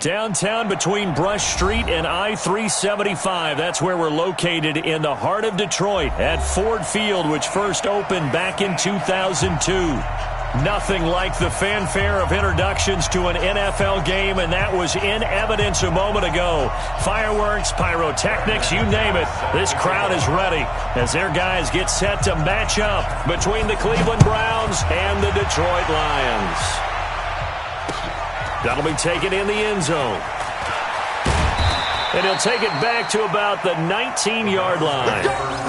Downtown between Brush Street and I-375. That's where we're located in the heart of Detroit at Ford Field, which first opened back in 2002. Nothing like the fanfare of introductions to an NFL game, and that was in evidence a moment ago. Fireworks, pyrotechnics, you name it. This crowd is ready as their guys get set to match up between the Cleveland Browns and the Detroit Lions. That'll be taken in the end zone. And he'll take it back to about the 19-yard line.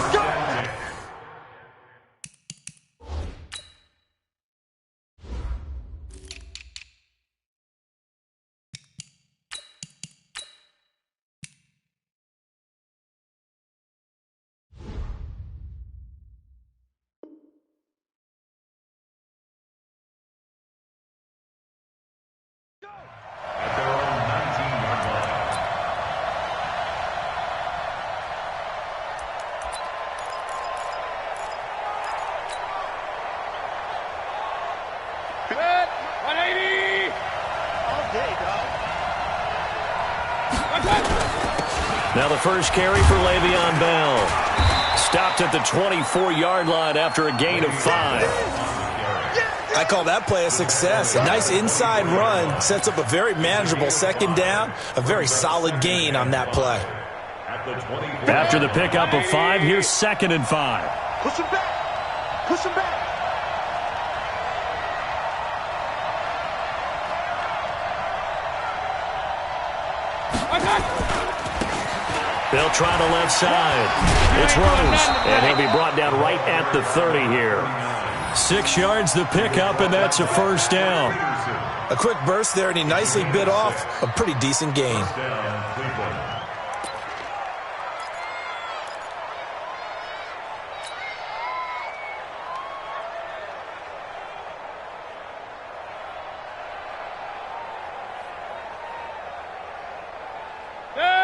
Now the first carry for Le'Veon Bell. Stopped at the 24-yard line after a gain of 5. I call that play a success. A nice inside run sets up a very manageable second down. A very solid gain on that play. After the pickup of 5, here's 2nd and 5. Push him back. Push him back. They'll try the left side. It's Rose, and he'll be brought down right at the 30 here. 6 yards the pickup, and that's a first down. A quick burst there, and he nicely bit off a pretty decent gain.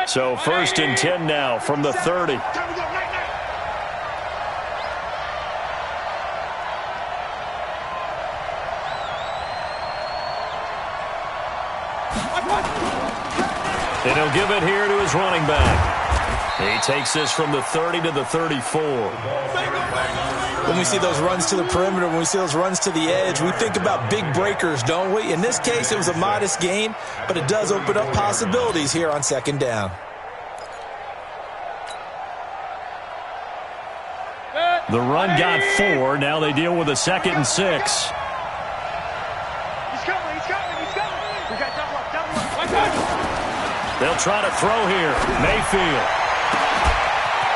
So 1st and 10 now from the 30. And he'll give it here to his running back. He takes this from the 30 to the 34. When we see those runs to the perimeter, when we see those runs to the edge, we think about big breakers, don't we? In this case, it was a modest gain, but it does open up possibilities here on 2nd down. The run got 4. Now they deal with a 2nd and 6. He's coming. We got double up. They'll try to throw here. Mayfield.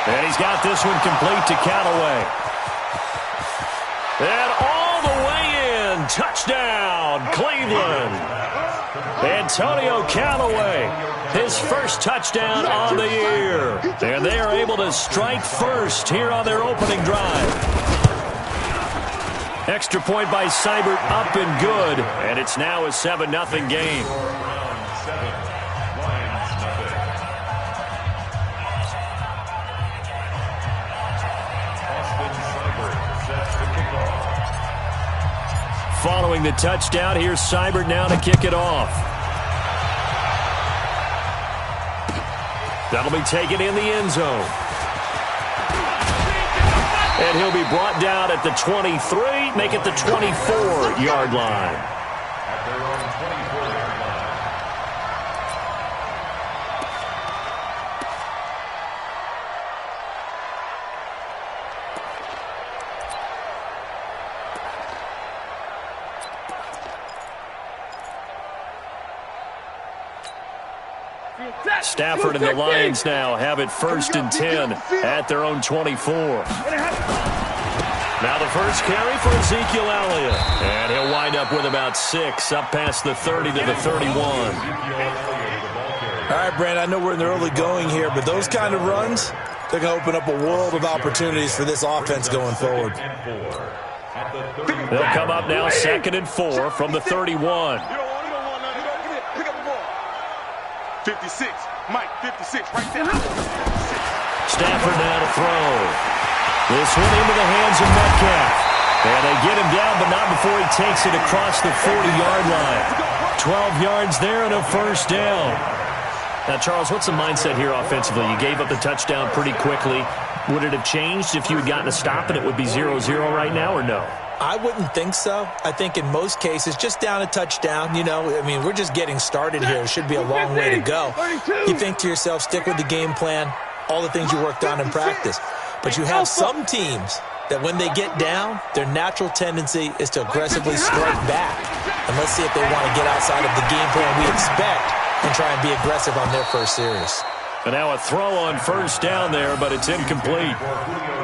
And he's got this one complete to Callaway. And all the way in. Touchdown, Cleveland. Antonio Callaway, his first touchdown on the year. And they are able to strike first here on their opening drive. Extra point by Seibert, up and good. And it's now a 7-0 game. Following the touchdown, here's Seibert now to kick it off. That'll be taken in the end zone. And he'll be brought down at the 23, make it the 24-yard line. Stafford and the Lions now have it 1st and 10 at their own 24. Now the first carry for Ezekiel Elliott. And he'll wind up with about 6, up past the 30 to the 31. All right, Brandon, I know we're in the early going here, but those kind of runs, they're going to open up a world of opportunities for this offense going forward. They'll come up now 2nd and 4 from the 31. 56. Mike, 56, right there. Stafford now to throw. This one into the hands of Metcalf. And they get him down, but not before he takes it across the 40-yard line. 12 yards there and a first down. Now, Charles, what's the mindset here offensively? You gave up the touchdown pretty quickly. Would it have changed if you had gotten a stop and it would be 0-0 right now, or no? I wouldn't think so. I think in most cases, just down a touchdown, we're just getting started here. It should be a long way to go. You think to yourself, stick with the game plan, all the things you worked on in practice. But you have some teams that when they get down, their natural tendency is to aggressively strike back. And let's see if they want to get outside of the game plan we expect and try and be aggressive on their first series. And now a throw on first down there, but it's incomplete.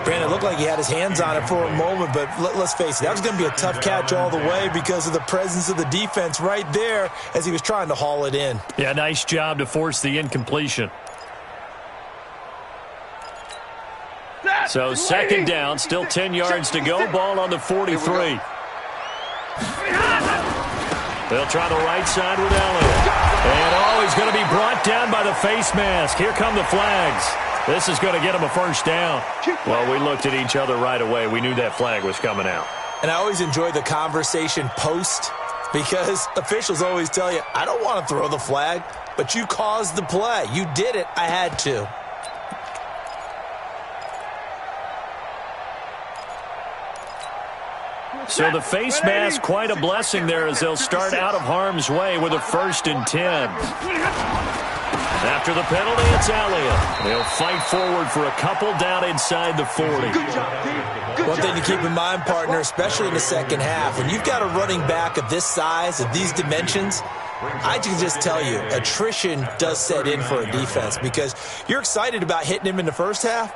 Brandon, it looked like he had his hands on it for a moment, but let's face it, that was going to be a tough catch all the way because of the presence of the defense right there as he was trying to haul it in. Yeah, nice job to force the incompletion. So second down, still 10 yards to go. Ball on the 43. They'll try the right side with Elliott. And, he's going to be brought down by the face mask. Here come the flags. This is going to get him a first down. Well, we looked at each other right away. We knew that flag was coming out. And I always enjoy the conversation post because officials always tell you, I don't want to throw the flag, but you caused the play. You did it. I had to. So the face mask, quite a blessing there as they'll start out of harm's way with a 1st and 10. After the penalty, it's Elliott. They'll fight forward for a couple down inside the 40. One thing to keep in mind, partner, especially in the second half, when you've got a running back of this size, of these dimensions, I can just tell you, attrition does set in for a defense because you're excited about hitting him in the first half.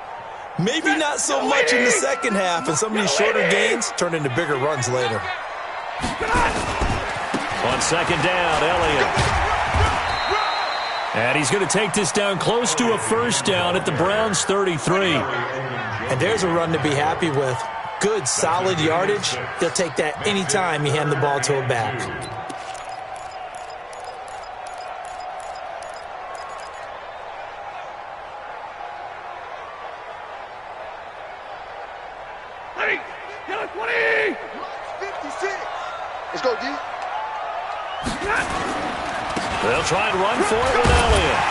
Maybe not so much in the second half, and some of these shorter gains turn into bigger runs later. On second down, Elliott. And he's going to take this down close to a first down at the Browns' 33. And there's a run to be happy with. Good, solid yardage. He'll take that anytime you hand the ball to a back. Let's go, D. They'll try and run for it with Elliott.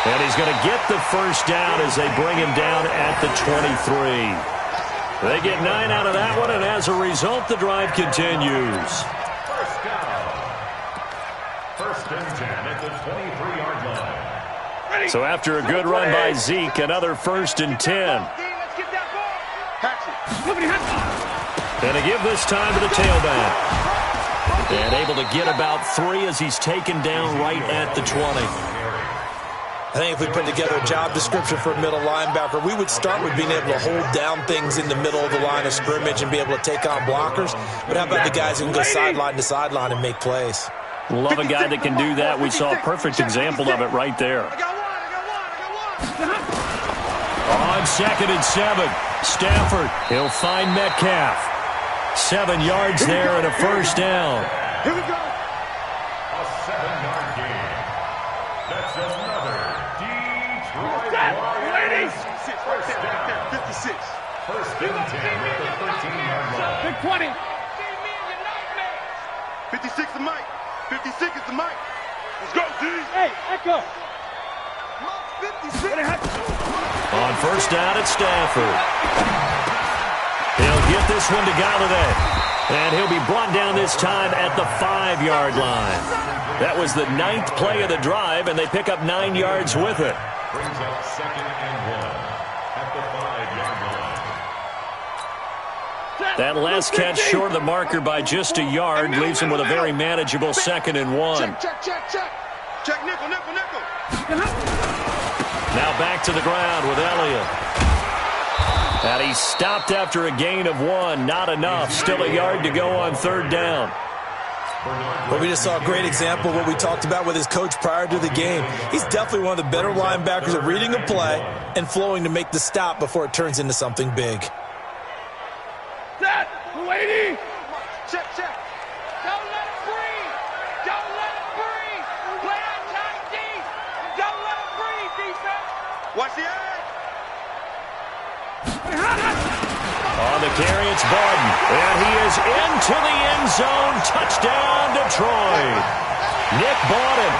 And he's going to get the first down as they bring him down at the 23. They get 9 out of that one, and as a result, the drive continues. First down. 1st and 10 at the 23-yard line. So after a good run by Zeke, another 1st and 10. And to give this time to the tailback. And able to get about 3 as he's taken down right at the 20. I think if we put together a job description for a middle linebacker, we would start with being able to hold down things in the middle of the line of scrimmage and be able to take on blockers. But how about the guys who can go sideline to sideline and make plays? Love a guy that can do that. We saw a perfect example of it right there. On 2nd and 7, Stafford, he'll find Metcalf. 7 yards there and a first down. Here we go. A 7-yard gain. That's another Detroit Lions. 56. 1st and 10 at the 13-yard line. Big 20. 56 the mic. 56 is the mic. Let's go, D. Hey, Echo. 56. On first down, it's Stafford. He'll get this one to Galladay. And he'll be brought down this time at the 5-yard line. That was the 9th play of the drive, and they pick up 9 yards with it. Brings up 2nd and 1 at the 5-yard line. That last catch short of the marker by just a yard leaves him with a very manageable 2nd and 1. Check. Check nickel. Now back to the ground with Elliott. And he stopped after a gain of 1. Not enough. Still a yard to go on 3rd down. Well, we just saw a great example of what we talked about with his coach prior to the game. He's definitely one of the better linebackers at reading a play and flowing to make the stop before it turns into something big. Set. 280. Check. Don't let him breathe. Play outside deep. Don't let him breathe, defense. Watch the edge. On the carry, it's Barden. And he is into the end zone. Touchdown, Detroit. Nick bought him.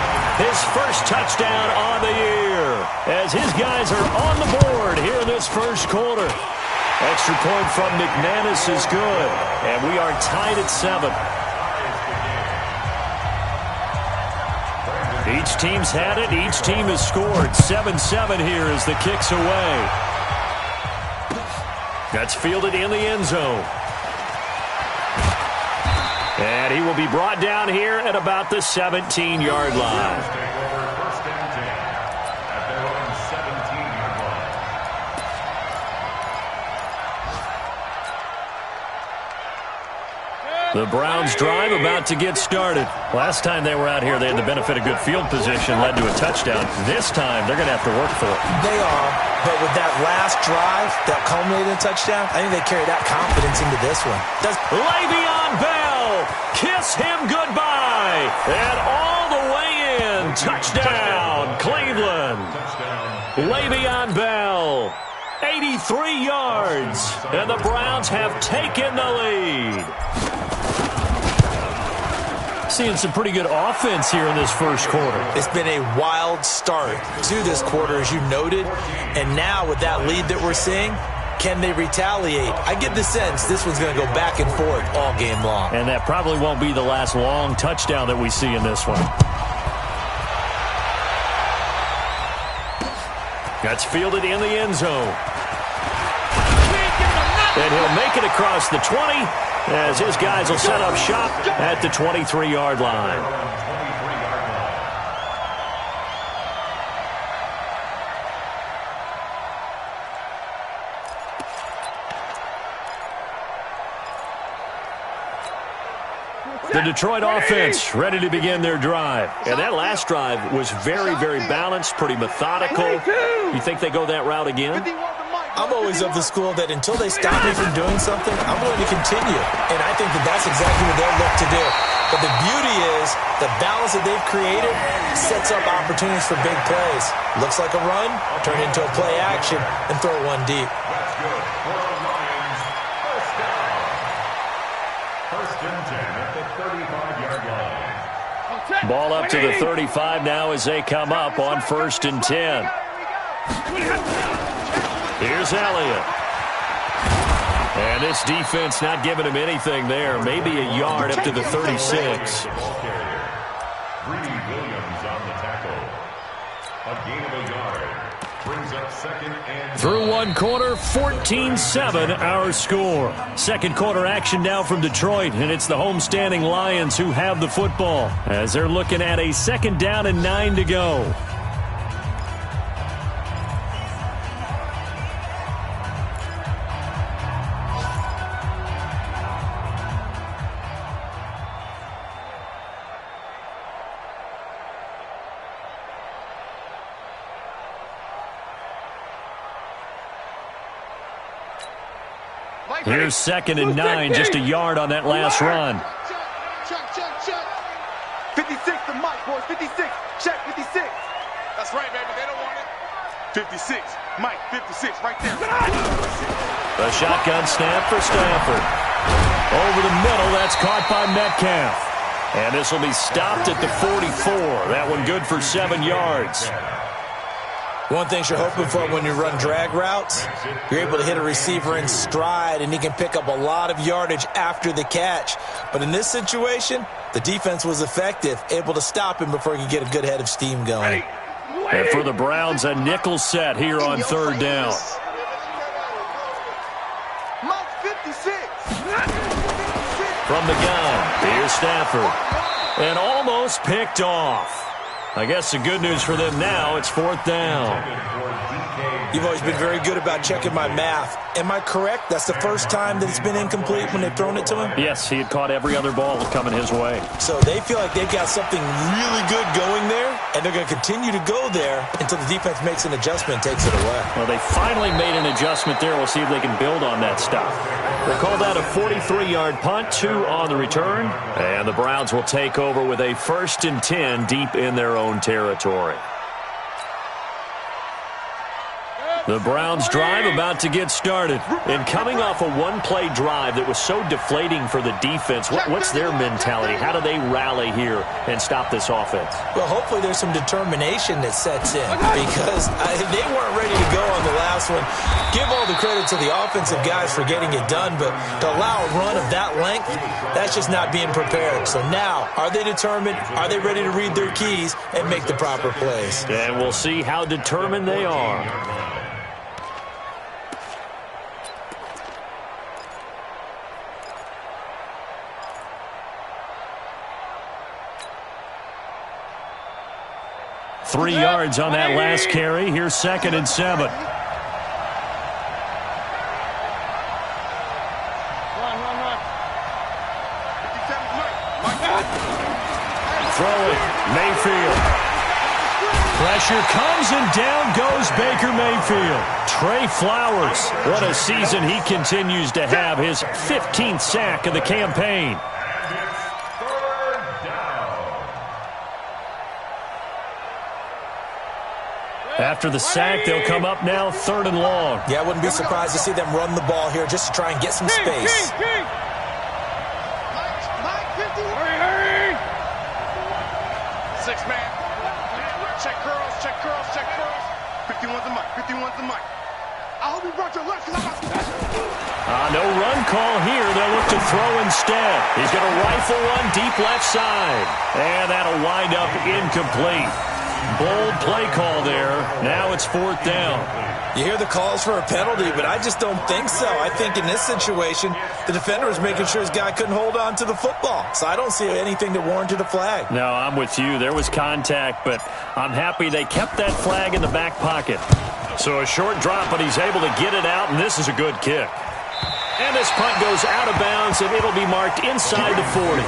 His first touchdown on the year as his guys are on the board here in this first quarter. Extra point from McManus is good, and we are tied at 7. Each team's had it. Each team has scored. 7-7 here as the kick's away. That's fielded in the end zone. And he will be brought down here at about the 17-yard line. The Browns drive about to get started. Last time they were out here, they had the benefit of good field position, led to a touchdown. This time, they're going to have to work for it. They are, but with that last drive that culminated in a touchdown, I think they carry that confidence into this one. Le'Veon Bell, kiss him goodbye, and all the way in, touchdown, Cleveland. Le'Veon Bell, 83 yards, and the Browns have taken the lead. Seeing some pretty good offense here in this first quarter. It's been a wild start to this quarter, as you noted. And now with that lead that we're seeing, can they retaliate? I get the sense this one's going to go back and forth all game long. And that probably won't be the last long touchdown that we see in this one. That's fielded in the end zone. And he'll make it across the 20. As his guys will set up shop at the 23-yard line. The Detroit offense ready to begin their drive. And that last drive was very, very balanced, pretty methodical. You think they go that route again? I'm always of the school that until they stop me from doing something, I'm going to continue. And I think that that's exactly what they'll look to do. But the beauty is the balance that they've created sets up opportunities for big plays. Looks like a run, turn into a play action, and throw one deep. That's good for the Lions. First down. First and 10 at the 35-yard line. Ball up to the 35 now as they come up on first and 10. Here's Elliott. And this defense not giving him anything there. Maybe a yard up to the 36. Through one quarter, 14-7 our score. Second quarter action now from Detroit, and it's the homestanding Lions who have the football as they're looking at a second down and 9 to go. Here's second and 9, just a yard on that last run. Check. 56 to Mike, boys. 56. Check, 56. That's right, baby. They don't want it. 56. Mike, 56. Right there. A shotgun snap for Stafford. Over the middle, that's caught by Metcalf. And this will be stopped at the 44. That one good for 7 yards. One thing you're hoping for when you run drag routes, you're able to hit a receiver in stride, and he can pick up a lot of yardage after the catch. But in this situation, the defense was effective, able to stop him before he could get a good head of steam going. And for the Browns, a nickel set here on third down. From the gun, here's Stafford. And almost picked off. I guess the good news for them now, it's fourth down. You've always been very good about checking my math. Am I correct? That's the first time that it's been incomplete when they've thrown it to him? Yes, he had caught every other ball coming his way. So they feel like they've got something really good going there, and they're going to continue to go there until the defense makes an adjustment and takes it away. Well, they finally made an adjustment there. We'll see if they can build on that stuff. We'll call that a 43-yard punt, 2 on the return. And the Browns will take over with a 1st and 10 deep in their own territory. The Browns drive about to get started. And coming off a one-play drive that was so deflating for the defense, what's their mentality? How do they rally here and stop this offense? Well, hopefully there's some determination that sets in because they weren't ready to go on the last one. Give all the credit to the offensive guys for getting it done, but to allow a run of that length, that's just not being prepared. So now, are they determined? Are they ready to read their keys and make the proper plays? And we'll see how determined they are. Three yards on that last carry. Here's 2nd and 7. Throwing, Mayfield. Pressure comes and down goes Baker Mayfield. Trey Flowers, what a season he continues to have. His 15th sack of the campaign. After the sack, they'll come up now 3rd and long. Yeah, I wouldn't be surprised to see them run the ball here just to try and get some space. Hurry. 6 man. Check curls. 51's the mic. 51's the mic. I hope you brought your lunch because I'm about to... No run call here. They'll look to throw instead. He's going to rifle one deep left side. And that'll wind up incomplete. Bold play call there. Now it's 4th down. You hear the calls for a penalty, but I just don't think so. I think in this situation, the defender was making sure his guy couldn't hold on to the football. So I don't see anything that warranted a flag. No, I'm with you. There was contact, but I'm happy they kept that flag in the back pocket. So a short drop, but he's able to get it out, and this is a good kick. And this punt goes out of bounds, and it'll be marked inside the 40.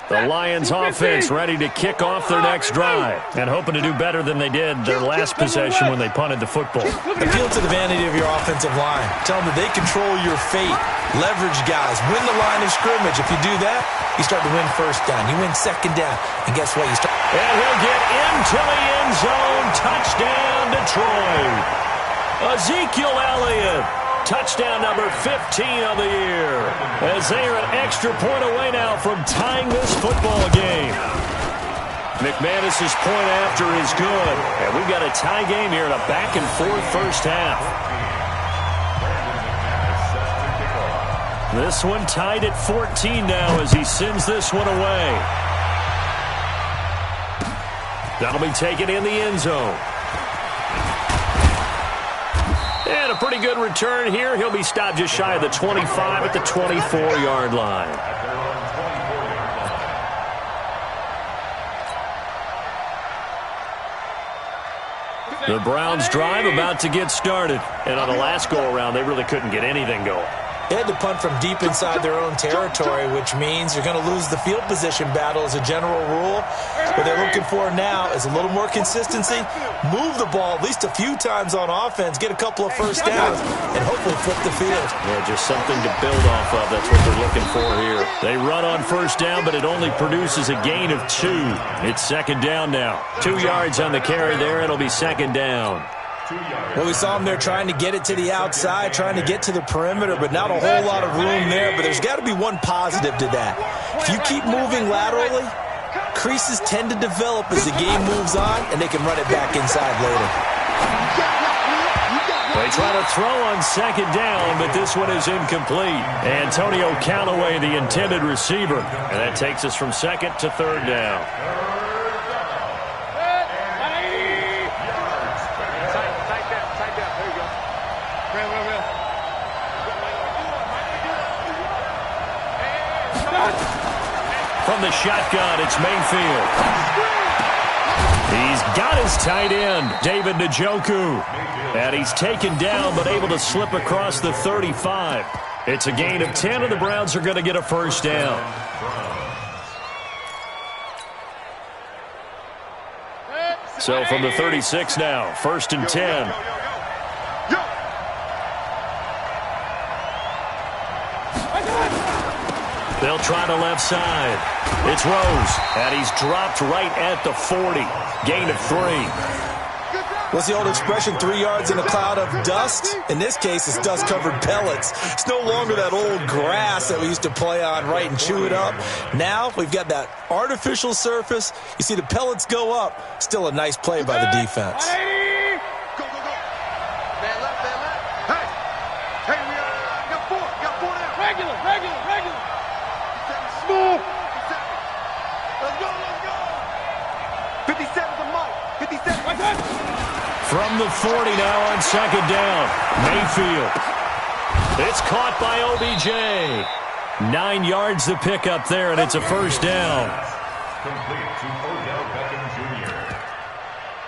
The Lions offense ready to kick off their next drive and hoping to do better than they did their last possession when they punted the football. Appeal to the vanity of your offensive line. Tell them that they control your fate. Leverage guys. Win the line of scrimmage. If you do that, you start to win 1st down. You win 2nd down. And guess what? And he'll get into the end zone. Touchdown, Detroit. Ezekiel Elliott. Touchdown number 15 of the year. As they are an extra point away now from tying this football game. McManus's point after is good. And we've got a tie game here in a back-and-forth first half. This one tied at 14 now as he sends this one away. That'll be taken in the end zone. And a pretty good return here. He'll be stopped just shy of the 25 at the 24-yard line. The Browns drive about to get started. And on the last go-around, they really couldn't get anything going. They had to punt from deep inside their own territory, which means you're going to lose the field position battle as a general rule. What they're looking for now is a little more consistency, move the ball at least a few times on offense, get a couple of 1st downs, and hopefully flip the field. Yeah, just something to build off of. That's what they're looking for here. They run on 1st down, but it only produces a gain of 2. It's 2nd down now. 2 yards on the carry there. It'll be 2nd down. Well, we saw them there trying to get it to the outside, trying to get to the perimeter, but not a whole lot of room there. But there's got to be one positive to that. If you keep moving laterally, creases tend to develop as the game moves on, and they can run it back inside later. They try to throw on 2nd down, but this one is incomplete. Antonio Callaway, the intended receiver. And that takes us from 2nd to 3rd down. From the shotgun, it's Mayfield. He's got his tight end, David Njoku. And he's taken down, but able to slip across the 35. It's a gain of 10, and the Browns are going to get a 1st down. So from the 36 now, 1st and 10. They'll try the left side. It's Rose, and he's dropped right at the 40. Gain of 3. What's the old expression, 3 yards in a cloud of dust? In this case, it's dust-covered pellets. It's no longer that old grass that we used to play on, right, and chew it up. Now we've got that artificial surface. You see the pellets go up. Still a nice play by the defense. Go, go, go. Man left, man left. Hey, hey, we got 4 now. Regular. Smooth. Let's go. 57 to Mike. 57. From the 40 now on 2nd down. Mayfield. It's caught by OBJ. 9 yards the pick up there, and it's a 1st down. Complete to Odell Beckham Jr.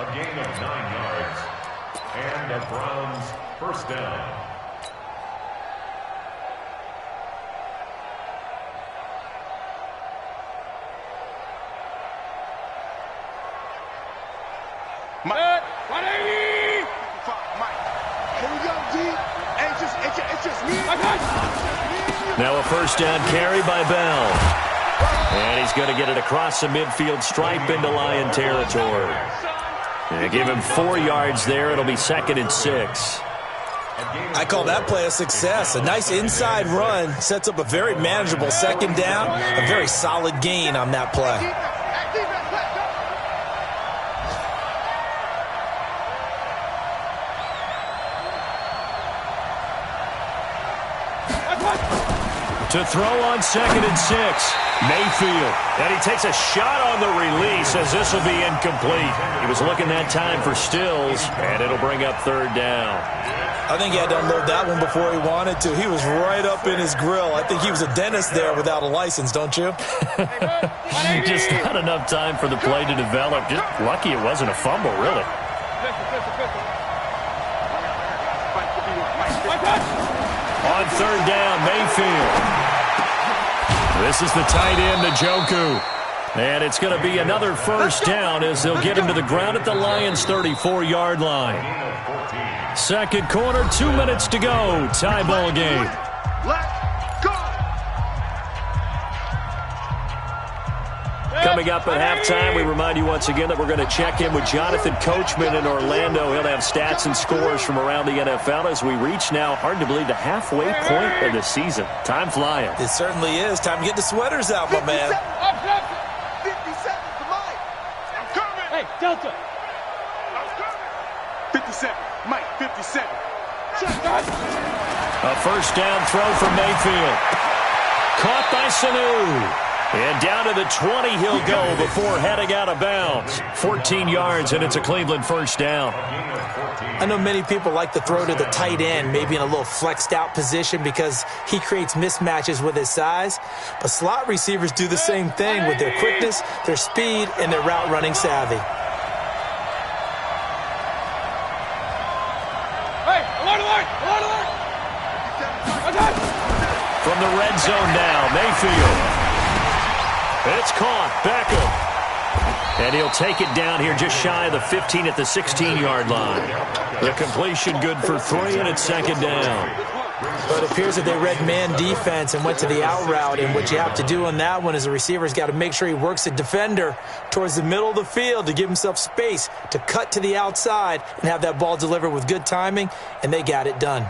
A gain of 9 yards. And the Browns' 1st down. Mike. 180. Mike. Here we go, G. It's just me. Now a 1st down carry by Bell. And he's going to get it across the midfield stripe into Lion territory. And they give him 4 yards there. It'll be 2nd and 6. I call that play a success. A nice inside run sets up a very manageable 2nd down. A very solid gain on that play. To throw on 2nd and 6. Mayfield. And he takes a shot on the release as this will be incomplete. He was looking that time for Stills, and it'll bring up 3rd down. I think he had to unload that one before he wanted to. He was right up in his grill. I think he was a dentist there without a license, don't you? Just not enough time for the play to develop. Just lucky it wasn't a fumble, really. On 3rd down, Mayfield. This is the tight end, Njoku. And it's going to be another 1st down as they'll get him to the ground at the Lions' 34-yard line. 2nd quarter, 2 minutes to go. Tie ball game. Coming up at halftime, we remind you once again that we're going to check in with Jonathan Coachman in Orlando. He'll have stats and scores from around the NFL as we reach now, hard to believe, the halfway point of the season. Time flying. It certainly is. Time to get the sweaters out, my man. 57 to Mike. I'm coming. Hey, Delta. I'm coming. 57. Mike, 57. A 1st down throw from Mayfield. Caught by Sanu. And down to the 20 he'll go before heading out of bounds. 14 yards, and it's a Cleveland 1st down. I know many people like to throw to the tight end, maybe in a little flexed out position because he creates mismatches with his size. But slot receivers do the same thing with their quickness, their speed, and their route running savvy. Hey, alert! From the red zone now, Mayfield. It's caught. Beckham. And he'll take it down here just shy of the 15 at the 16-yard line. The completion good for 3, and it's 2nd down. But it appears that they read man defense and went to the out route. And what you have to do on that one is the receiver's got to make sure he works the defender towards the middle of the field to give himself space to cut to the outside and have that ball delivered with good timing, and they got it done.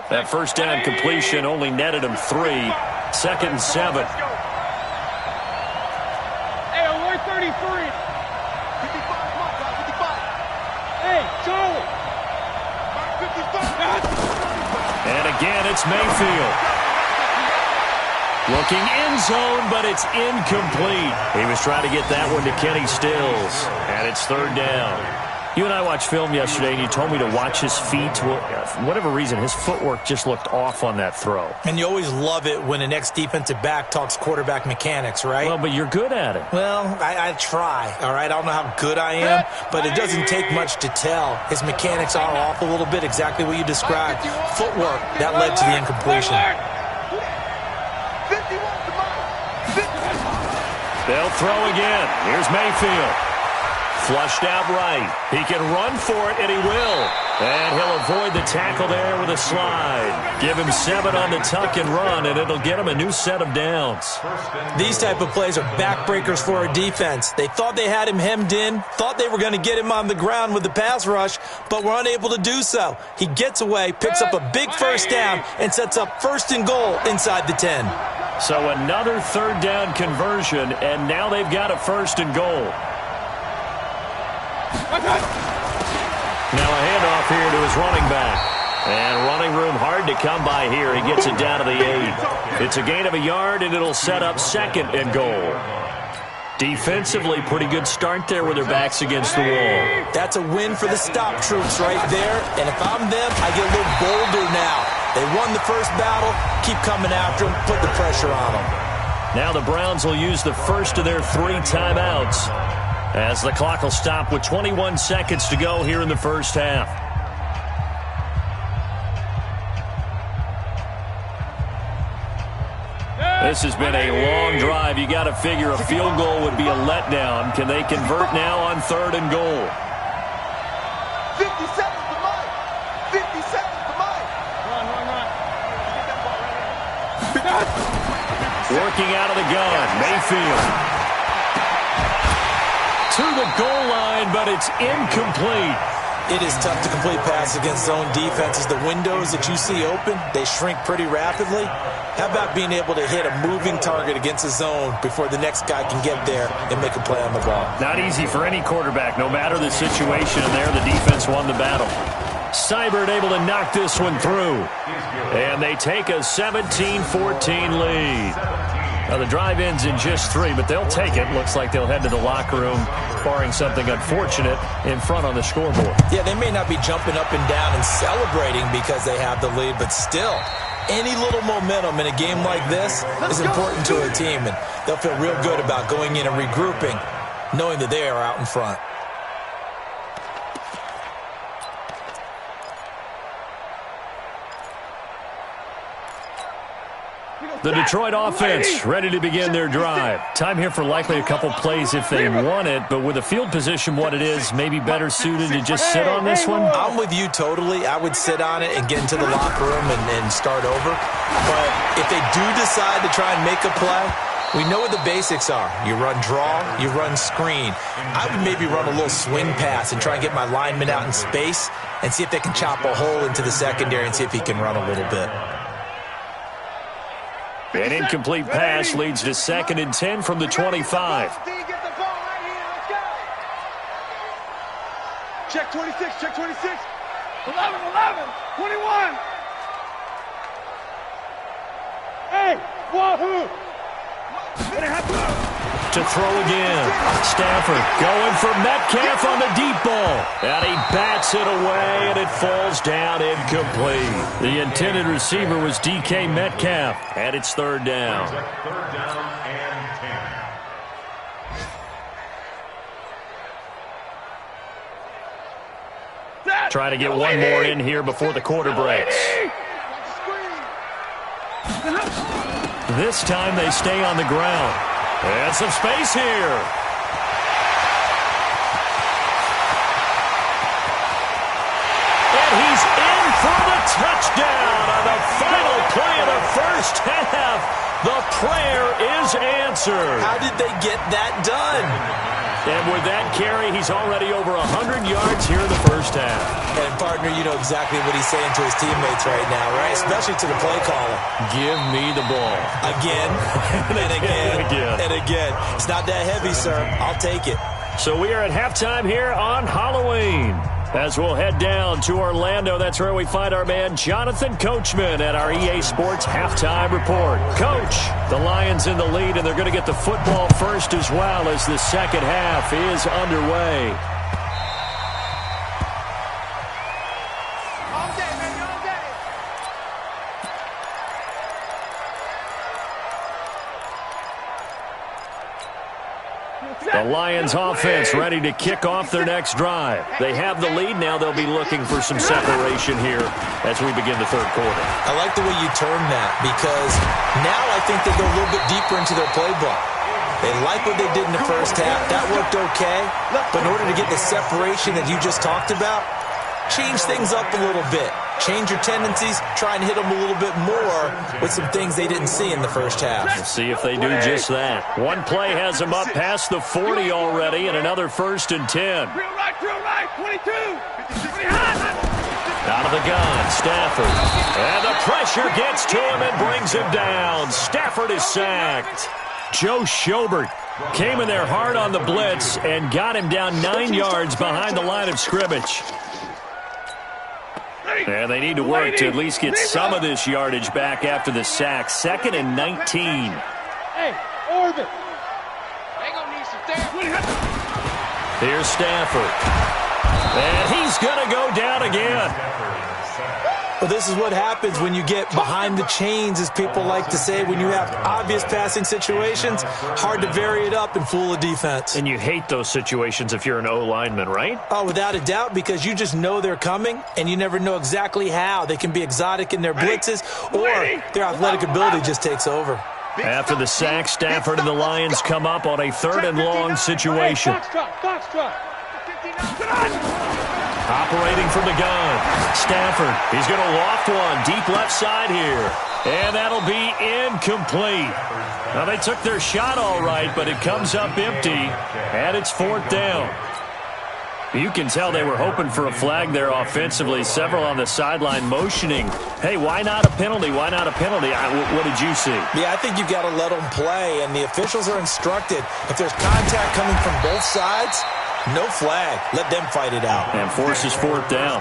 That 1st down completion only netted him 3. 2nd and 7. Hey, alert 33. 55, Mike, 55. Hey, Charlie. Mike, 55. And again, it's Mayfield. Looking end zone, but it's incomplete. He was trying to get that one to Kenny Stills, and it's 3rd down. You and I watched film yesterday, and you told me to watch his feet. Well, for whatever reason, his footwork just looked off on that throw. And you always love it when an ex-defensive back talks quarterback mechanics, right? Well, but you're good at it. Well, I try, all right? I don't know how good I am, but it doesn't take much to tell. His mechanics are off a little bit, exactly what you described. Footwork, that led to the incompletion. 51 to Mike. They'll throw again. Here's Mayfield. Flushed out right. He can run for it, and he will. And he'll avoid the tackle there with a slide. Give him 7 on the tuck and run, and it'll get him a new set of downs. These type of plays are backbreakers for our defense. They thought they had him hemmed in, thought they were going to get him on the ground with the pass rush, but were unable to do so. He gets away, picks up a big first down, and sets up 1st and goal inside the 10. So another 3rd down conversion, and now they've got a 1st and goal. Now a handoff here to his running back. And running room hard to come by here. He gets it down to the 8. It's a gain of a yard, and it'll set up 2nd and goal. Defensively, pretty good start there with their backs against the wall. That's a win for the stop troops right there. And if I'm them, I get a little bolder now. They won the first battle. Keep coming after them. Put the pressure on them. Now the Browns will use the first of their 3 timeouts, as the clock will stop with 21 seconds to go here in the first half. This has been a long drive. You got to figure a field goal would be a letdown. Can they convert now on 3rd and goal? 50 seconds to Mike. 50 seconds to Mike. Run. Get that ball right here. Working out of the gun, Mayfield. To the goal line, but it's incomplete. It is tough to complete pass against zone defenses. The windows that you see open, they shrink pretty rapidly. How about being able to hit a moving target against a zone before the next guy can get there and make a play on the ball? Not easy for any quarterback, no matter the situation. And there, the defense won the battle. Seibert able to knock this one through. And they take a 17-14 lead. Now, the drive ends in just 3, but they'll take it. Looks like they'll head to the locker room, barring something unfortunate in front on the scoreboard. Yeah, they may not be jumping up and down and celebrating because they have the lead, but still, any little momentum in a game like this is important to a team, and they'll feel real good about going in and regrouping, knowing that they are out in front. The Detroit offense ready to begin their drive. Time here for likely a couple plays if they want it, but with the field position what it is, maybe better suited to just sit on this one? I'm with you totally. I would sit on it and get into the locker room and start over. But if they do decide to try and make a play, we know what the basics are. You run draw, you run screen. I would maybe run a little swing pass and try and get my lineman out in space and see if they can chop a hole into the secondary and see if he can run a little bit. An incomplete pass leads to 2nd and 10 from the 25. Check 26, check 26. 11, 21. Hey, wahoo! To throw again. Stafford going for Metcalf on the deep ball. And he bats it away, and it falls down incomplete. The intended receiver was DK Metcalf, and it's 3rd down. 3rd down and 10. Trying to get one more in here before the quarter breaks. This time they stay on the ground. And some space here. And he's in for the touchdown on the final play of the first half. The prayer is answered. How did they get that done? And with that carry, he's already over 100 yards here in the first half. And, partner, you know exactly what he's saying to his teammates right now, right? Especially to the play caller. Give me the ball. Again, and again, and again. It's not that heavy, sir. I'll take it. So we are at halftime here on Halloween. As we'll head down to Orlando, that's where we find our man Jonathan Coachman at our EA Sports Halftime Report. Coach, the Lions in the lead, and they're going to get the football first as well as the second half is underway. All day, baby, all day. The Lions offense ready to kick off their next drive. They have the lead. Now they'll be looking for some separation here as we begin the third quarter. I like the way you term that because now I think they go a little bit deeper into their playbook. They like what they did in the first half. That worked okay. But in order to get the separation that you just talked about, change things up a little bit. Change your tendencies. Try and hit them a little bit more with some things they didn't see in the first half. We'll see if they do just that. One play has them up past the 40 already, and another 1st and 10. Drill right, 22. Out of the gun, Stafford. And the pressure gets to him and brings him down. Stafford is sacked. Joe Schobert came in there hard on the blitz and got him down 9 yards behind the line of scrimmage. And they need to work to at least get some of this yardage back after the sack. 2nd and 19. Hey, orbit. They gonna need some therapy. Here's Stafford. And he's going to go down again. Well, this is what happens when you get behind the chains, as people like to say. When you have obvious passing situations, hard to vary it up and fool a defense. And you hate those situations if you're an O-lineman, right? Oh, without a doubt, because you just know they're coming, and you never know exactly how. They can be exotic in their blitzes, or their athletic ability just takes over. After the sack, Stafford and the Lions come up on a 3rd and long situation. Foxtrot. Operating from the gun. Stafford, he's going to loft one deep left side here. And that'll be incomplete. Now, they took their shot all right, but it comes up empty, and it's 4th down. You can tell they were hoping for a flag there offensively. Several on the sideline motioning, hey, why not a penalty? Why not a penalty? What did you see? Yeah, I think you've got to let them play, and the officials are instructed. If there's contact coming from both sides, no flag. Let them fight it out. And forces 4th down.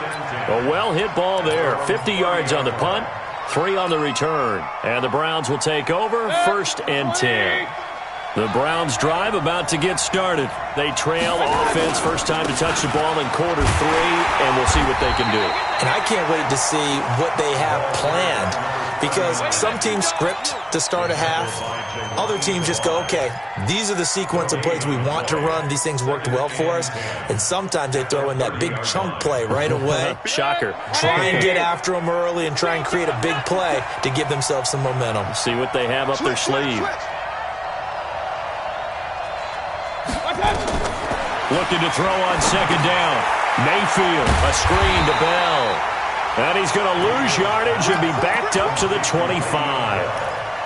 A well-hit ball there. 50 yards on the punt, 3 on the return. And the Browns will take over, 1st and 10. The Browns drive about to get started. They trail offense, first time to touch the ball in quarter 3, and we'll see what they can do. And I can't wait to see what they have planned, because some teams script to start a half. Other teams just go, okay, these are the sequence of plays we want to run. These things worked well for us. And sometimes they throw in that big chunk play right away. Shocker. Try and get after them early and try and create a big play to give themselves some momentum. See what they have up their sleeve. Looking to throw on 2nd down. Mayfield, a screen to Bell. And he's going to lose yardage and be backed up to the 25.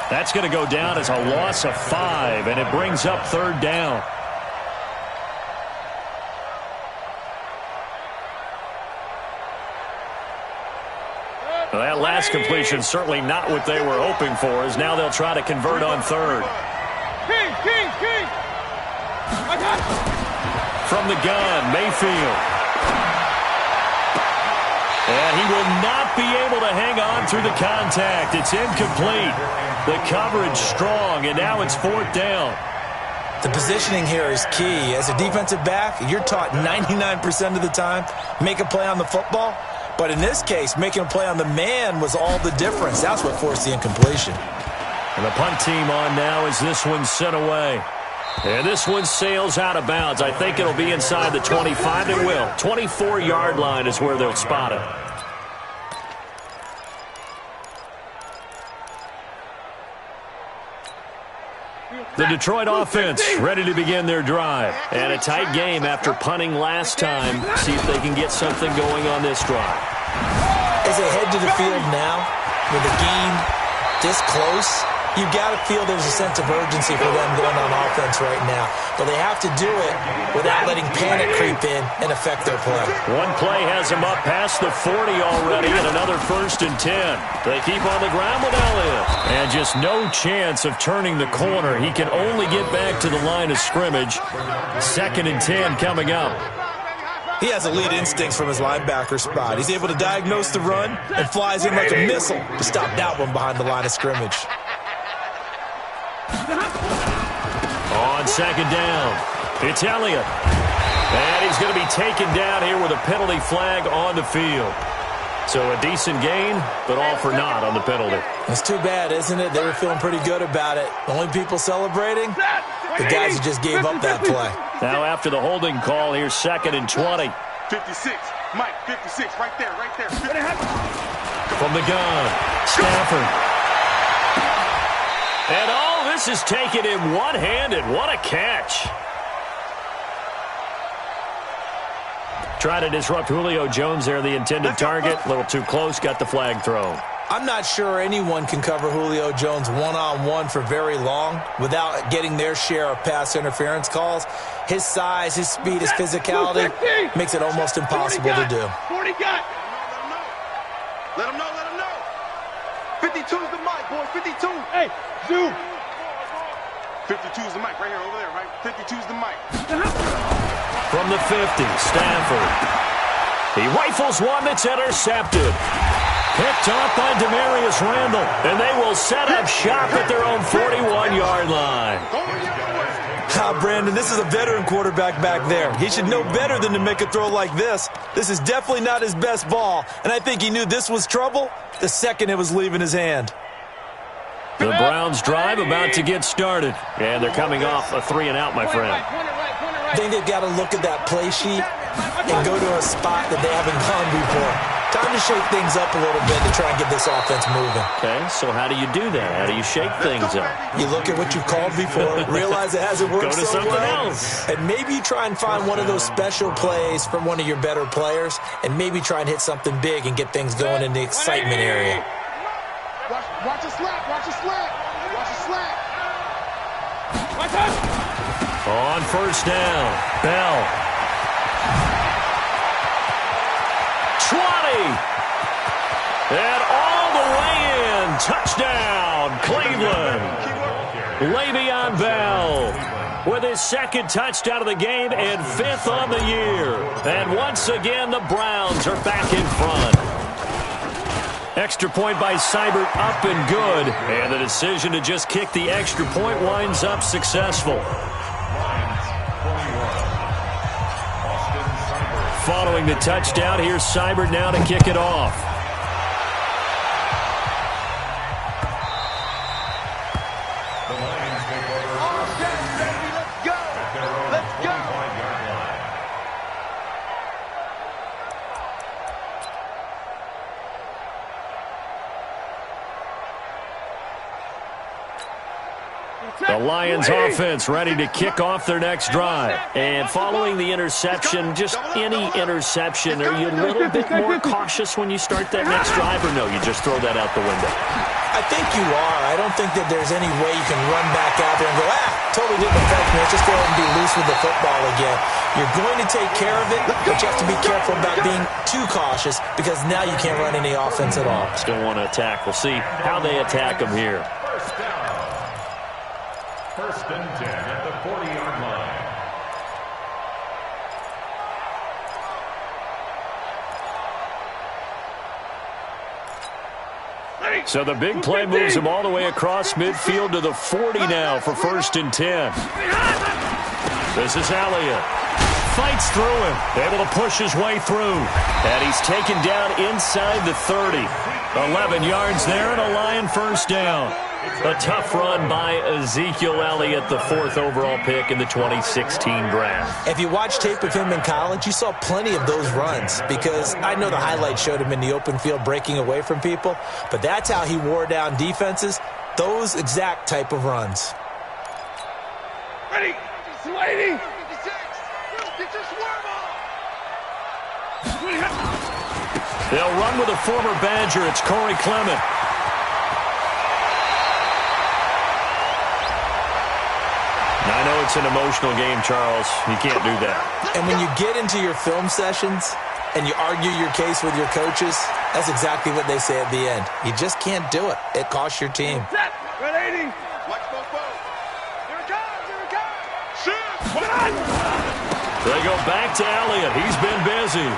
That's going to go down as a loss of 5, and it brings up 3rd down. Well, that last completion certainly not what they were hoping for, as now they'll try to convert on 3rd. King. From the gun, Mayfield. And he will not be able to hang on through the contact. It's incomplete. The coverage strong, and now it's 4th down. The positioning here is key. As a defensive back, you're taught 99% of the time, make a play on the football. But in this case, making a play on the man was all the difference. That's what forced the incompletion. And the punt team on now as this one's sent away. And this one sails out of bounds. I think it'll be inside the 25. It will. 24-yard line is where they'll spot it. The Detroit offense ready to begin their drive. And a tight game after punting last time. See if they can get something going on this drive. As they head to the field now, with the game this close, you've got to feel there's a sense of urgency for them going on offense right now. But they have to do it without letting panic creep in and affect their play. One play has them up past the 40 already, and another 1st and 10. They keep on the ground with Elliott. And just no chance of turning the corner. He can only get back to the line of scrimmage. 2nd and 10 coming up. He has elite instincts from his linebacker spot. He's able to diagnose the run and flies in like a missile to stop that one behind the line of scrimmage. On 2nd down, it's Elliott. And he's going to be taken down here with a penalty flag on the field. So a decent gain, but all for naught on the penalty. It's too bad, isn't it? They were feeling pretty good about it. The only people celebrating, the guys who just gave up that play. Now after the holding call, here's 2nd and 20. 56, Mike, 56, right there. From the gun, Stafford. And all this is taken in one-handed. What a catch. Try to disrupt Julio Jones there, the intended target. A little too close, got the flag thrown. I'm not sure anyone can cover Julio Jones one-on-one for very long without getting their share of pass interference calls. His size, his speed, his physicality makes it almost impossible to do. 40 got. Let him know. 52's the mic, boys. 52. Hey, zoom. 52's the mic right here, over there, right? 52's the mic. From the 50, Stafford. He rifles one that's intercepted. Picked off by Demarius Randall. And they will set up shop at their own 41-yard line. Brandon, this is a veteran quarterback back there. He should know better than to make a throw like this. This is definitely not his best ball. And I think he knew this was trouble the second it was leaving his hand. The Browns drive about to get started. And they're coming off a 3-and-out, my friend. I think they've got to look at that play sheet and go to a spot that they haven't gone before. Time to shake things up a little bit to try and get this offense moving. Okay, so how do you do that? How do you shake things up? You look at what you've called before, realize it hasn't worked Go to so something well, else. and maybe you try and find one of those special plays from one of your better players, and maybe try and hit something big and get things going in the excitement area. Watch the slap. Watch the slap. Watch out. On first down, Bell. 20. And all the way in. Touchdown, Cleveland. Le'Veon Bell with his second touchdown of the game and 5th on the year. And once again, the Browns are back in front. Extra point by Seibert up and good. And the decision to just kick the extra point winds up successful. Following the touchdown, here's Seibert now to kick it off. The Lions offense ready to kick off their next drive. And following the interception, just any interception, are you a little bit more cautious when you start that next drive, or no, you just throw that out the window? I think you are. I don't think that there's any way you can run back out there and go, totally didn't affect me. Let's just go ahead and be loose with the football again. You're going to take care of it, but you have to be careful about being too cautious because now you can't run any offense at all. Still want to attack. We'll see how they attack them here. First and 10 at the 40-yard line. So the big play moves him all the way across midfield to the 40 now for first and 10. This is Elliott. Fights through him. Able to push his way through. And he's taken down inside the 30. 11 yards there and a Lion first down. A tough run by Ezekiel Elliott, the 4th overall pick in the 2016 draft. If you watch tape of him in college, you saw plenty of those runs because I know the highlights showed him in the open field breaking away from people, but that's how he wore down defenses, those exact type of runs. Ready. Lady. They'll run with a former Badger. It's Corey Clement. I know it's an emotional game, Charles. You can't do that. And when you get into your film sessions and you argue your case with your coaches, that's exactly what they say at the end. You just can't do it. It costs your team. Set. 180. Watch both balls. Here it comes. Shoot. They go back to Elliott. He's been busy.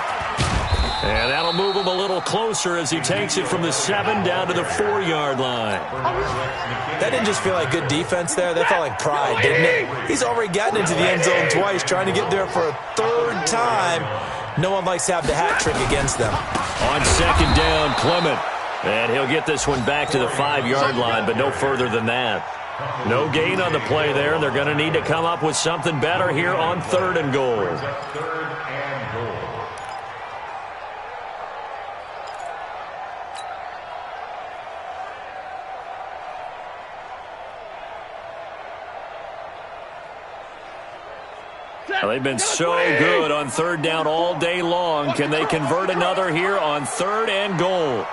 And that'll move him a little closer as he takes it from the 7 down to the 4-yard line. That didn't just feel like good defense there. That felt like pride, didn't it? He's already gotten into the end zone twice, trying to get there for a 3rd time. No one likes to have the hat trick against them. On second down, Clement. And he'll get this one back to the 5-yard line, but no further than that. No gain on the play there. They're going to need to come up with something better here on 3rd and goal. Well, they've been so good on third down all day long. Can they convert another here on third and goal?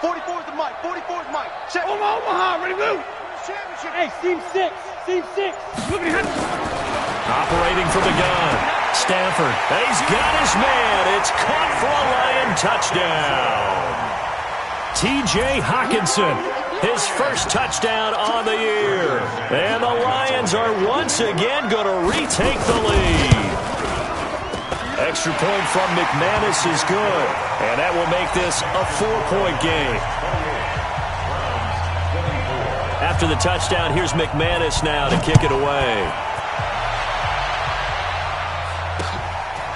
44 is the mic. 44 is the mic. Check. Omaha, ready to move. Hey, seam 6. Seam 6. Look at him. Operating from the gun. Stafford. He's got his man. It's caught for a Lion touchdown. T.J. Hockenson, his first touchdown on the year. And the Lions are once again going to retake the lead. Extra point from McManus is good. And that will make this a 4-point game. After the touchdown, here's McManus now to kick it away.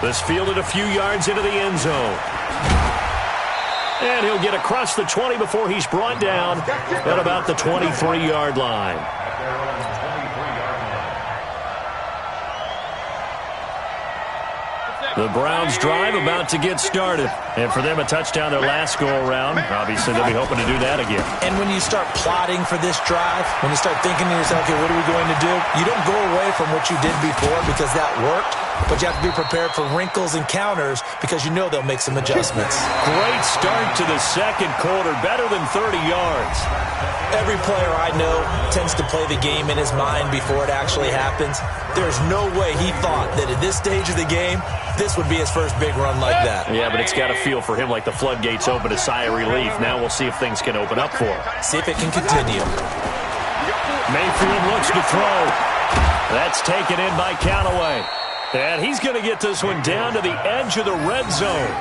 This fielded a few yards into the end zone. And he'll get across the 20 before he's brought down at about the 23-yard line. The Browns drive about to get started. And for them, a touchdown their last go-around. Obviously, they'll be hoping to do that again. And when you start plotting for this drive, when you start thinking to yourself, okay, what are we going to do? You don't go away from what you did before because that worked. But you have to be prepared for wrinkles and counters because you know they'll make some adjustments. Great start to the second quarter. Better than 30 yards. Every player I know tends to play the game in his mind before it actually happens. There's no way he thought that at this stage of the game, this would be his first big run like that. Yeah, but it's got to feel for him like the floodgates open, a sigh of relief. Now we'll see if things can open up for him. See if it can continue. Mayfield looks to throw. That's taken in by Callaway. And he's going to get this one down to the edge of the red zone.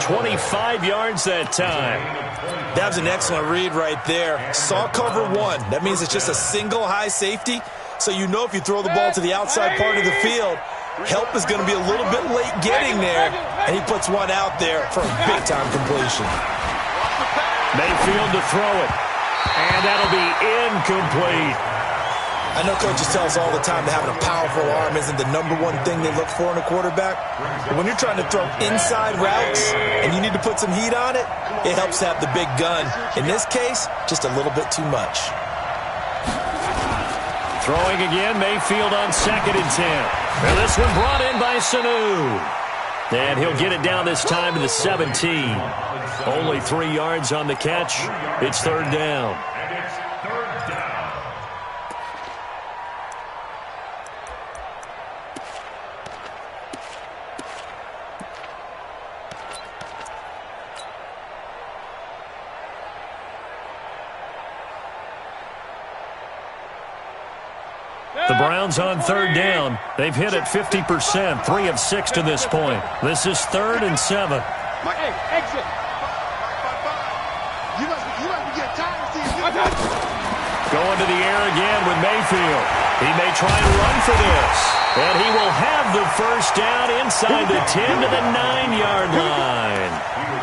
25 yards that time. That was an excellent read right there. Saw cover one. That means it's just a single high safety. So you know if you throw the ball to the outside part of the field, help is going to be a little bit late getting there. And he puts one out there for a big-time completion. Mayfield to throw it. And that'll be incomplete. I know coaches tell us all the time that having a powerful arm isn't the number one thing they look for in a quarterback. But when you're trying to throw inside routes and you need to put some heat on it, it helps to have the big gun. In this case, just a little bit too much. Throwing again, Mayfield on 2nd and 10. Now this one brought in by Sanu. And he'll get it down this time to the 17. Only 3 yards on the catch. It's 3rd down. The Browns on 3rd down. They've hit it 50%, 3 of 6 to this point. This is 3rd and 7. Hey, exit. You must be getting tired of seeing you. Going to the air again with Mayfield. He may try to run for this. And he will have the first down inside the 10 to the 9-yard line.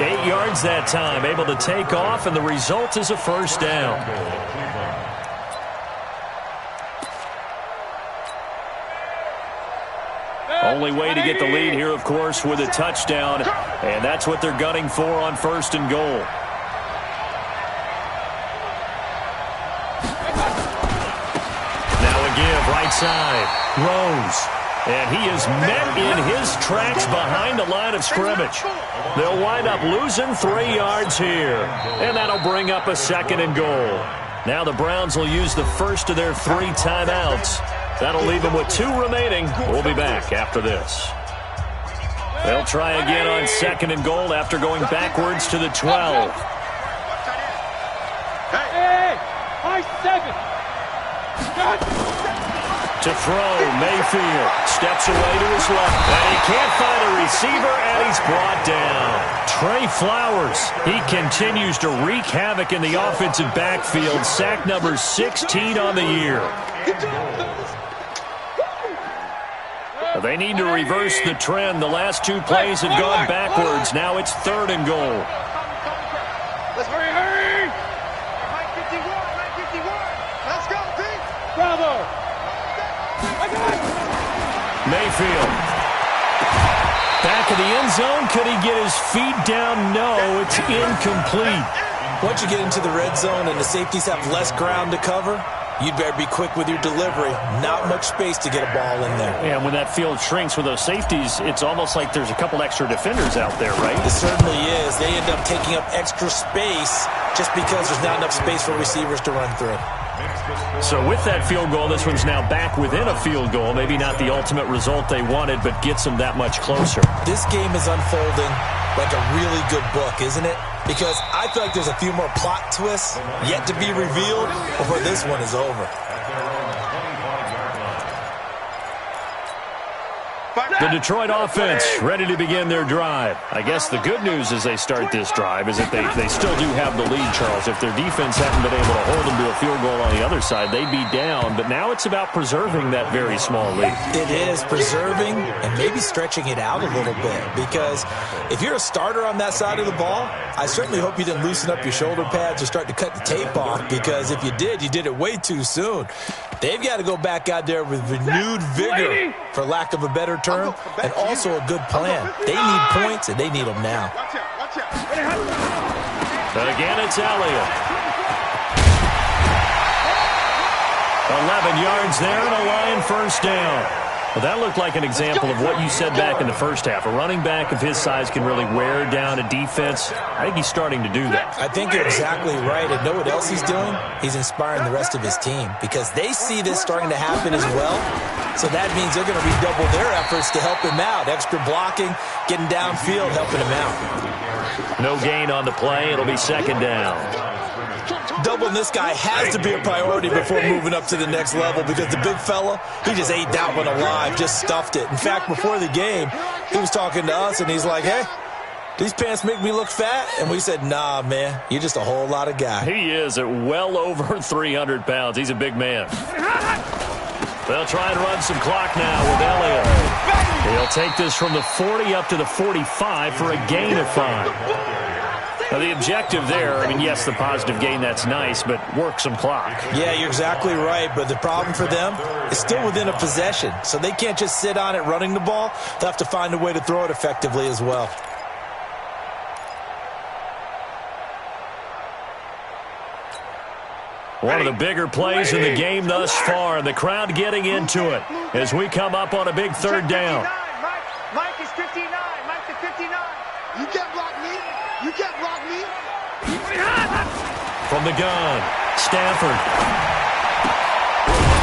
8 yards that time, able to take off, and the result is a first down. Only way to get the lead here, of course, with a touchdown. And that's what they're gunning for on 1st and goal. Now a give, right side. Rose. And he is met in his tracks behind the line of scrimmage. They'll wind up losing 3 yards here. And that'll bring up a 2nd and goal. Now the Browns will use the first of their 3 timeouts. That'll leave them with 2 remaining. We'll be back after this. They'll try again on 2nd and goal after going backwards to the 12. Hey, high 7. To throw, Mayfield steps away to his left. And he can't find a receiver, and he's brought down. Trey Flowers, he continues to wreak havoc in the offensive backfield. Sack number 16 on the year. They need to reverse the trend. The last 2 plays have gone backwards. Now it's 3rd and goal. Let's hurry. Mike 51, Mike 51. Let's go, B. Bravo. Mayfield. Back of the end zone. Could he get his feet down? No, it's incomplete. Once you get into the red zone and the safeties have less ground to cover, you'd better be quick with your delivery. Not much space to get a ball in there. Yeah, when that field shrinks with those safeties, it's almost like there's a couple extra defenders out there, right? It certainly is. They end up taking up extra space just because there's not enough space for receivers to run through. So with that field goal, this one's now back within a field goal. Maybe not the ultimate result they wanted, but gets them that much closer. This game is unfolding like a really good book, isn't it? Because I feel like there's a few more plot twists yet to be revealed before this one is over. The Detroit offense ready to begin their drive. I guess the good news as they start this drive is that they still do have the lead, Charles. If their defense hadn't been able to hold them to a field goal on the other side, they'd be down. But now it's about preserving that very small lead. It is preserving and maybe stretching it out a little bit. Because if you're a starter on that side of the ball, I certainly hope you didn't loosen up your shoulder pads or start to cut the tape off. Because if you did it way too soon. They've got to go back out there with renewed vigor, for lack of a better term, and also a good plan. They need points, and they need them now. Again, it's Elliott. 11 yards there and a Lion first down. Well, that looked like an example of what you said back in the first half. A running back of his size can really wear down a defense. I think he's starting to do that. I think you're exactly right. And know what else he's doing? He's inspiring the rest of his team because they see this starting to happen as well. So that means they're going to redouble their efforts to help him out. Extra blocking, getting downfield, helping him out. No gain on the play. It'll be second down. Doubling this guy has to be a priority before moving up to the next level because the big fella, he just ate that one alive, just stuffed it. In fact, before the game, he was talking to us, and he's like, hey, these pants make me look fat? And we said, nah, man, you're just a whole lot of guy. He is at well over 300 pounds. He's a big man. They'll try and run some clock now with Elliott. He'll take this from the 40 up to the 45 for a gain of 5. Now, the objective there, I mean, yes, the positive gain, that's nice, but work some clock. Yeah, you're exactly right, but the problem for them is still within a possession, so they can't just sit on it running the ball. They'll have to find a way to throw it effectively as well. One of the bigger plays in the game thus far, and the crowd getting into it as we come up on a big third down. Mike is 59. Mike is 59. You can't block me. You can't block me. From the gun, Stafford.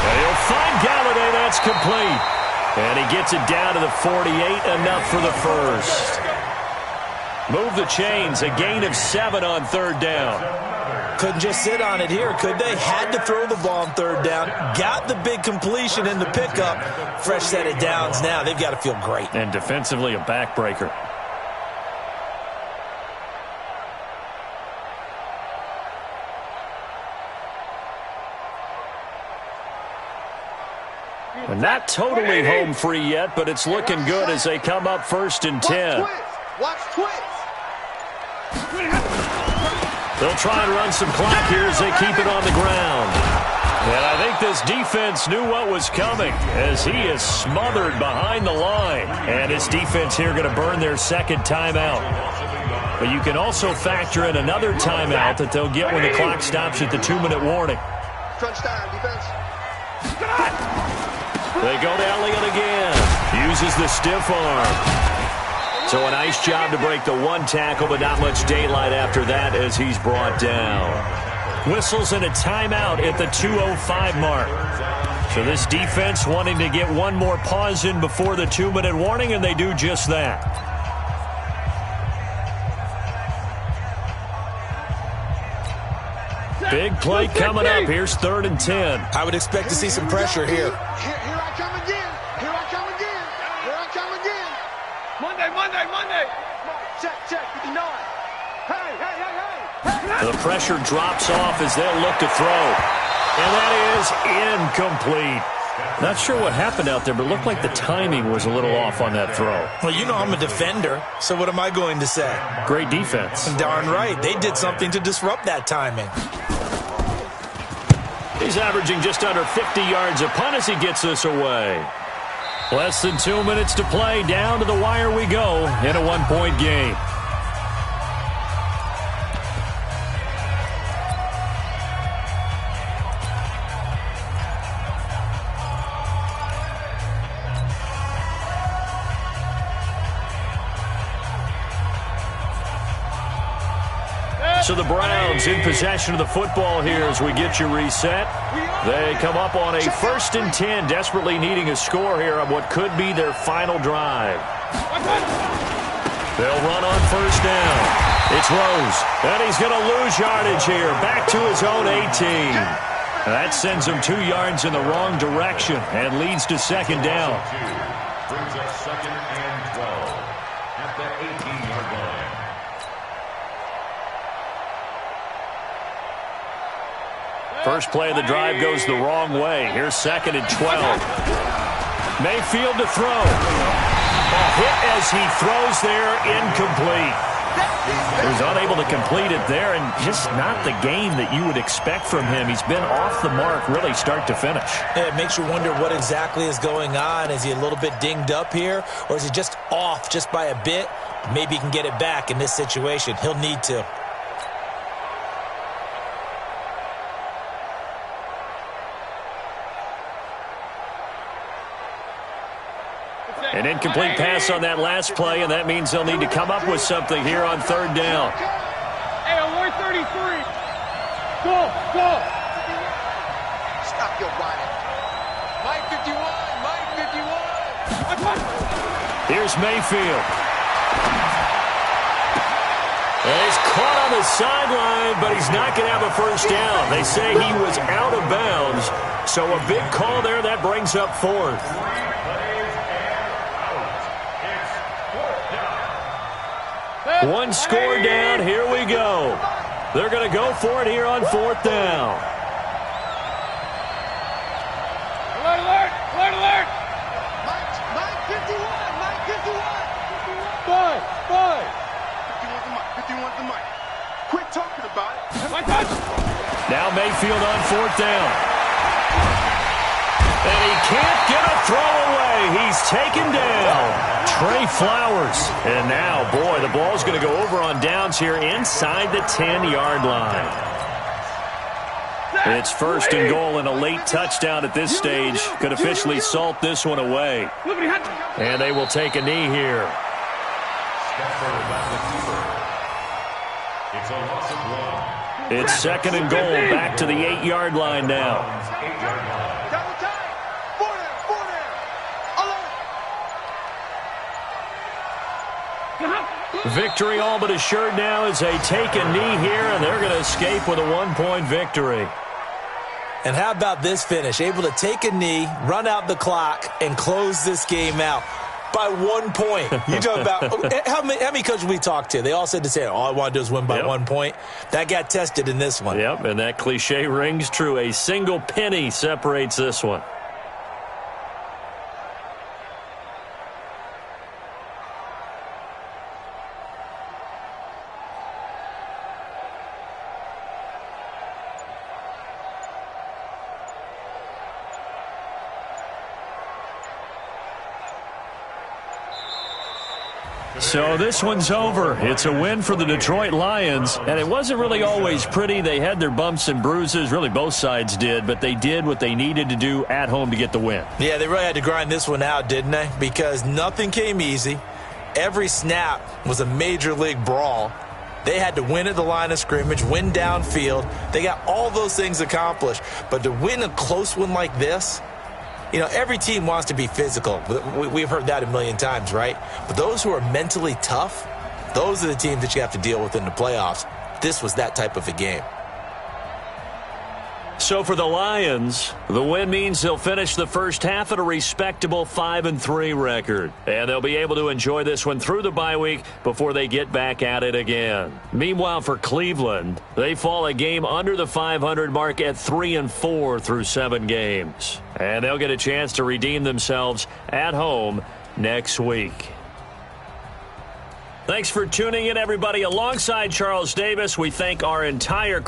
And he'll find Galladay. That's complete. And he gets it down to the 48, enough for the first. Move the chains, a gain of 7 on third down. Couldn't just sit on it here, could they? Had to throw the ball on third down. Got the big completion in the pickup. Fresh set of downs now. They've got to feel great. And defensively, a backbreaker. And not totally home free yet, but it's looking good as they come up 1st and 10. Watch twist. They'll try and run some clock here as they keep it on the ground. And I think this defense knew what was coming as he is smothered behind the line. And his defense here going to burn their second timeout. But you can also factor in another timeout that they'll get when the clock stops at the 2-minute warning. Crunch time, defense. They go to Elliott again. Uses the stiff arm. So a nice job to break the one tackle, but not much daylight after that as he's brought down. Whistles and a timeout at the 2:05 mark. So this defense wanting to get one more pause in before the 2-minute warning, and they do just that. Big play coming up. Here's 3rd and 10. I would expect to see some pressure here. Here I come again. Here I come again. Here I come again. Monday. Check, 59. Hey. The pressure drops off as they'll look to throw. And that is incomplete. Not sure what happened out there, but it looked like the timing was a little off on that throw. Well, you know I'm a defender, so what am I going to say? Great defense. Darn right. They did something to disrupt that timing. He's averaging just under 50 yards a punt as he gets this away. Less than 2 minutes to play. Down to the wire we go in a 1-point game. So the Browns in possession of the football here as we get you reset. They come up on a 1st and 10, desperately needing a score here on what could be their final drive. They'll run on 1st down. It's Rose, and he's going to lose yardage here, back to his own 18. That sends him 2 yards in the wrong direction and leads to 2nd down. Brings up 2nd and 12 at the 18-yard line. First play of the drive goes the wrong way. Here's 2nd and 12. Mayfield to throw. A hit as he throws there, incomplete. He was unable to complete it there, and just not the game that you would expect from him. He's been off the mark really start to finish. Yeah, it makes you wonder what exactly is going on. Is he a little bit dinged up here, or is he just off just by a bit? Maybe he can get it back in this situation. He'll need to. An incomplete pass on that last play, and that means they'll need to come up with something here on 3rd down. Hey, on 133. Go. Stop your whining. Mike 51. Here's Mayfield. And he's caught on the sideline, but he's not going to have a 1st down. They say he was out of bounds, so a big call there. That brings up 4th. One score down. Here we go. They're going to go for it here on 4th down. Alert. Mike 51. Five. 51's the mic. Quit talking about it. Now Mayfield on 4th down. And he can't get a throw away. He's taken down. Trey Flowers. And now, boy, the ball's going to go over on downs here inside the 10-yard line. It's 1st and goal, and a late touchdown at this stage could officially salt this one away. And they will take a knee here. It's 2nd and goal, back to the 8-yard line now. Victory all but assured now as they take a knee here, and they're going to escape with a 1-point victory. And how about this finish? Able to take a knee, run out the clock, and close this game out by 1 point. You talk about how many coaches we talked to? They all said the same. All I want to do is win by 1 point. That got tested in this one. Yep, and that cliche rings true. A single penny separates this one. So this one's over. It's a win for the Detroit Lions, and it wasn't really always pretty. They had their bumps and bruises. Really, both sides did, but they did what they needed to do at home to get the win. Yeah, they really had to grind this one out, didn't they? Because nothing came easy. Every snap was a major league brawl. They had to win at the line of scrimmage, win downfield. They got all those things accomplished. But to win a close one like this, you know, every team wants to be physical. We've heard that a million times, right? But those who are mentally tough, those are the teams that you have to deal with in the playoffs. This was that type of a game. So for the Lions, the win means they'll finish the first half at a respectable 5-3 record. And they'll be able to enjoy this one through the bye week before they get back at it again. Meanwhile, for Cleveland, they fall a game under the 500 mark at 3-4 through 7 games. And they'll get a chance to redeem themselves at home next week. Thanks for tuning in, everybody. Alongside Charles Davis, we thank our entire